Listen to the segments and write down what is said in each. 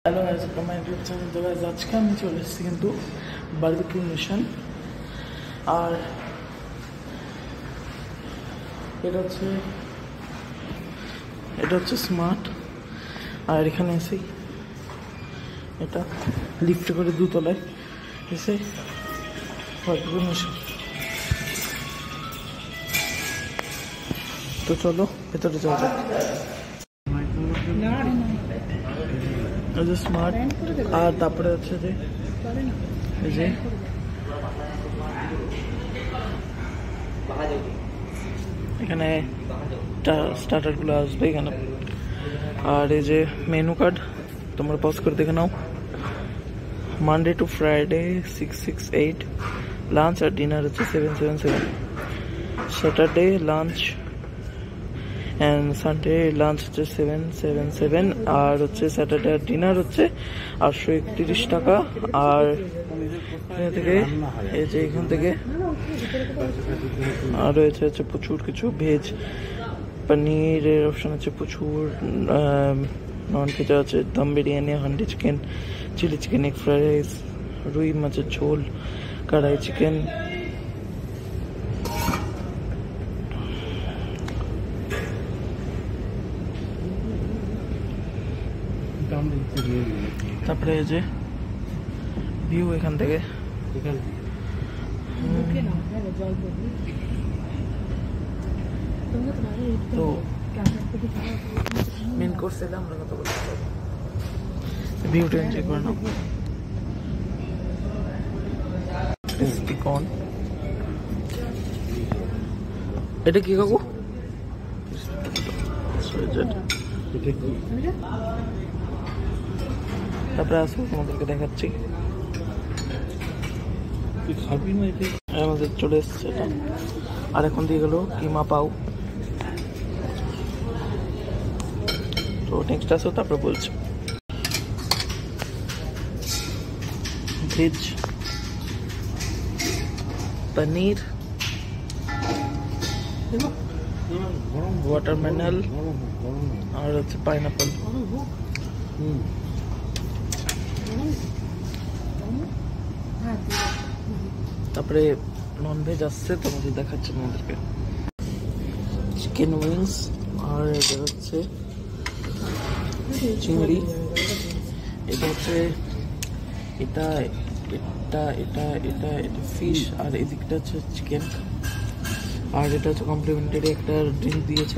Hello guys, আমার YouTube channel তো guys আজকে আমি চলে এসেছি কিন্তু বারবিকিউ নেশন। আর এটা হচ্ছে স্মার্ট। আর এখানে এসে এটা লিফট করে দুতলায় এসে বারবিকিউ নেশন। তো চলো ভেতরে যাওয়া যাক। স্মার্ট আর তারপরে হচ্ছে যে এই যে এখানে স্টার্টার গুলো আসবে এখানে। আর এই যে মেনু কার্ড তোমরা পজ করে দেখে নাও। মানডে টু ফ্রাইডে 668, লাঞ্চ আর ডিনার হচ্ছে 777, Saturday lunch and Sunday lunch হচ্ছে 777, আর হচ্ছে স্যাটারডে আর ডিনার হচ্ছে 831 টাকা। আর এখান থেকে এই যে এখান থেকে আর রয়েছে হচ্ছে প্রচুর কিছু ভেজ, পনিরের অপশন আছে প্রচুর, নন ভেজ আছে dum biryani, handi chicken, chilli chicken, egg fried rice, রুই মাছের ঝোল, কড়াই চিকেন, তারপরে এই যে ভিউ এখান থেকে। তো মেন কোর্স এলে আমরা কত বলতে পারবো, ভিউটা এনজয় করে নাও। এটা কি কাকু? তারপরে আসবো তোমাদেরকে দেখাচ্ছি। আমাদের চলে এসছে এটা। আর এখন দিয়ে গেল কিমা পাও। তো নেক্সট আসো তারপরে বলছি। ভেজ পনির, ওয়াটারমেলন আর হচ্ছে পাইনাপল। তারপরে নন ভেজ আসছে, তোমাদের দেখাচ্ছি তোমাদেরকে। চিকেন উইংস, আর এটা হচ্ছে চিংড়ি, এটা হচ্ছে এটা এটা এটা এটা এটা ফিশ, আর এদিকটা হচ্ছে চিকেন। আর এটা হচ্ছে কমপ্লিমেন্টারি একটা ড্রিঙ্ক দিয়েছে,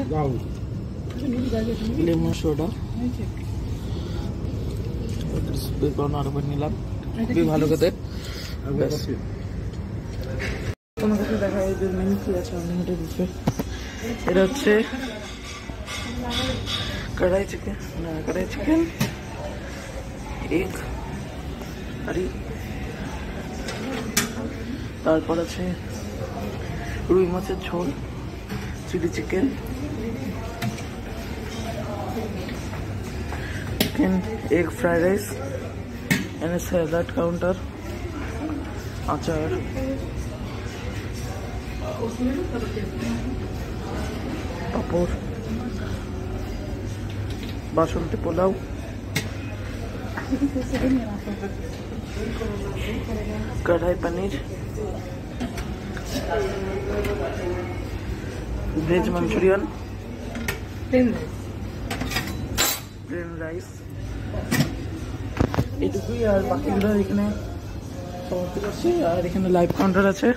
লেমন সোডা। আরেকবার নিলাম, খুবই ভালো খেতে। তোমাদেরকে দেখা যায় যে মেনু কি আছে আনলিমিটেড বুফে। এটা হচ্ছে কড়াই চিকেন, এগ কারি, তারপর আছে রুই মাছের ঝোল, chilli chicken, egg fried rice, and salad counter, আচার, পাপড়, বাসন্তী pulao, kadai paneer, veg Manchurian, plain rice, এটুকুই। আর বাকিগুলো এখানে সমাপ্তি করছি। আর এখানে লাইভ কাউন্টার আছে।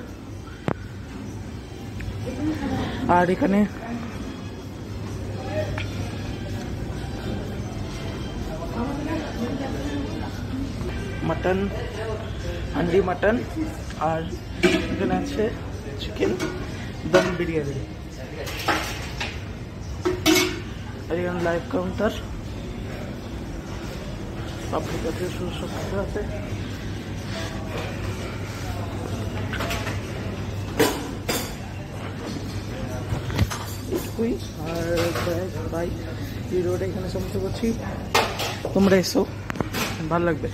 আর এখানে মাটন, হান্ডি মাটন, আর এখানে আছে চিকেন দম বিরিয়ানি। আর এখানে লাইভ কাউন্টার, পাবলিক আছে, সব কিছু আছে। এটুকুই। আর বাই, এই রোডে এখানে সমাপ্ত করছি। তোমরা এসো, ভালো লাগবে।